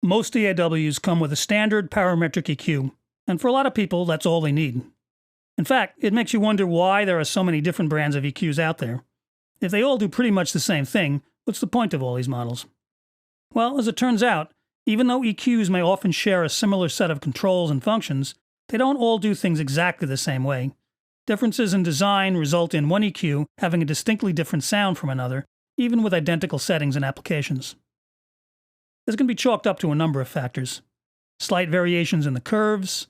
Most DAWs come with a standard parametric EQ, and for a lot of people, that's all they need. In fact, it makes you wonder why there are so many different brands of EQs out there. If they all do pretty much the same thing, what's the point of all these models? Well, as it turns out, even though EQs may often share a similar set of controls and functions, they don't all do things exactly the same way. Differences in design result in one EQ having a distinctly different sound from another, even with identical settings and applications. This can be chalked up to a number of factors. Slight variations in the curves,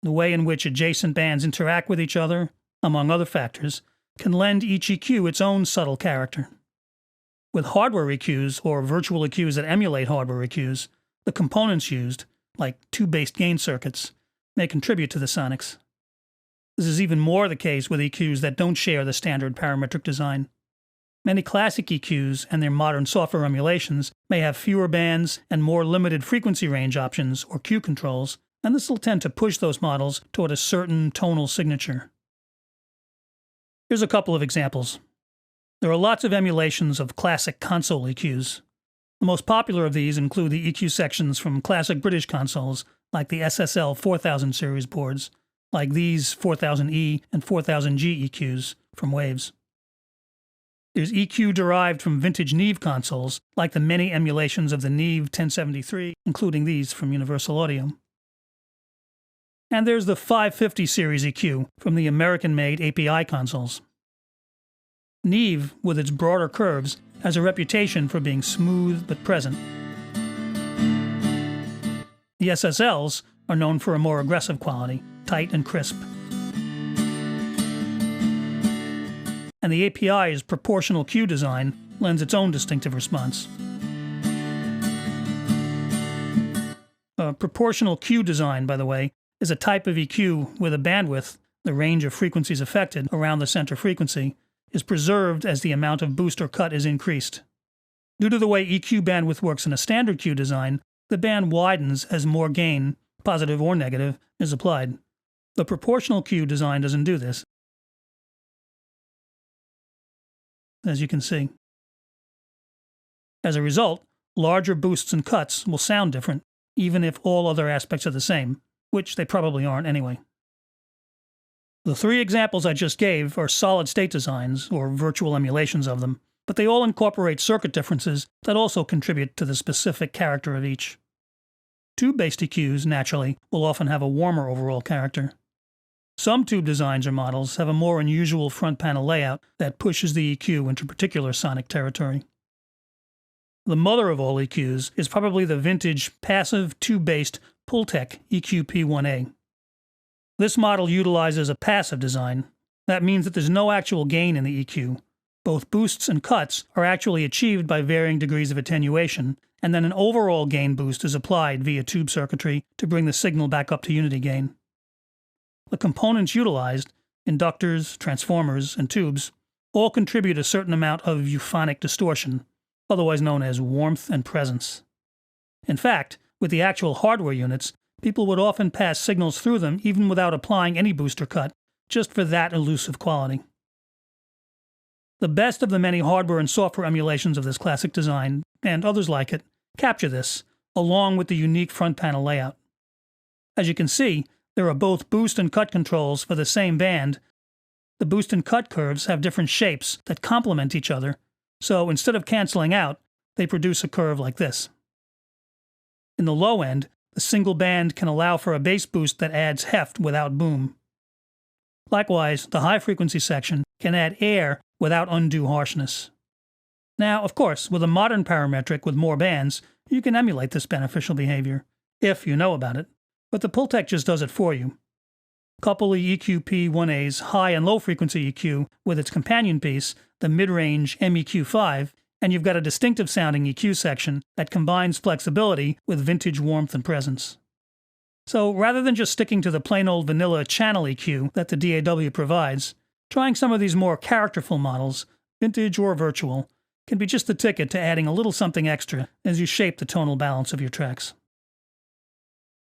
the way in which adjacent bands interact with each other, among other factors, can lend each EQ its own subtle character. With hardware EQs, or virtual EQs that emulate hardware EQs, the components used, like tube-based gain circuits, may contribute to the sonics. This is even more the case with EQs that don't share the standard parametric design. Many classic EQs and their modern software emulations may have fewer bands and more limited frequency range options or Q controls, and this will tend to push those models toward a certain tonal signature. Here's a couple of examples. There are lots of emulations of classic console EQs. The most popular of these include the EQ sections from classic British consoles like the SSL 4000 series boards, like these 4000E and 4000G EQs from Waves. There's EQ derived from vintage Neve consoles, like the many emulations of the Neve 1073, including these from Universal Audio. And there's the 550 series EQ from the American-made API consoles. Neve, with its broader curves, has a reputation for being smooth but present. The SSLs are known for a more aggressive quality, tight and crisp. And the API's proportional Q design lends its own distinctive response. A proportional Q design, by the way, is a type of EQ where the bandwidth, the range of frequencies affected around the center frequency, is preserved as the amount of boost or cut is increased. Due to the way EQ bandwidth works in a standard Q design, the band widens as more gain, positive or negative, is applied. The proportional Q design doesn't do this, as you can see. As a result, larger boosts and cuts will sound different, even if all other aspects are the same, which they probably aren't anyway. The three examples I just gave are solid-state designs, or virtual emulations of them, but they all incorporate circuit differences that also contribute to the specific character of each. Tube-based EQs, naturally, will often have a warmer overall character. Some tube designs or models have a more unusual front panel layout that pushes the EQ into particular sonic territory. The mother of all EQs is probably the vintage passive tube-based Pultec EQ-P1A. This model utilizes a passive design. That means that there's no actual gain in the EQ. Both boosts and cuts are actually achieved by varying degrees of attenuation, and then an overall gain boost is applied via tube circuitry to bring the signal back up to unity gain. The components utilized, inductors, transformers, and tubes, all contribute a certain amount of euphonic distortion, otherwise known as warmth and presence. In fact, with the actual hardware units, people would often pass signals through them even without applying any boost or cut, just for that elusive quality. The best of the many hardware and software emulations of this classic design, and others like it, capture this, along with the unique front panel layout. As you can see, there are both boost and cut controls for the same band. The boost and cut curves have different shapes that complement each other, so instead of canceling out, they produce a curve like this. In the low end, the single band can allow for a bass boost that adds heft without boom. Likewise, the high-frequency section can add air without undue harshness. Now, of course, with a modern parametric with more bands, you can emulate this beneficial behavior, if you know about it, but the Pultec just does it for you. Couple the EQ-P1A's high and low frequency EQ with its companion piece, the mid-range MEQ5, and you've got a distinctive sounding EQ section that combines flexibility with vintage warmth and presence. So rather than just sticking to the plain old vanilla channel EQ that the DAW provides, trying some of these more characterful models, vintage or virtual, can be just the ticket to adding a little something extra as you shape the tonal balance of your tracks.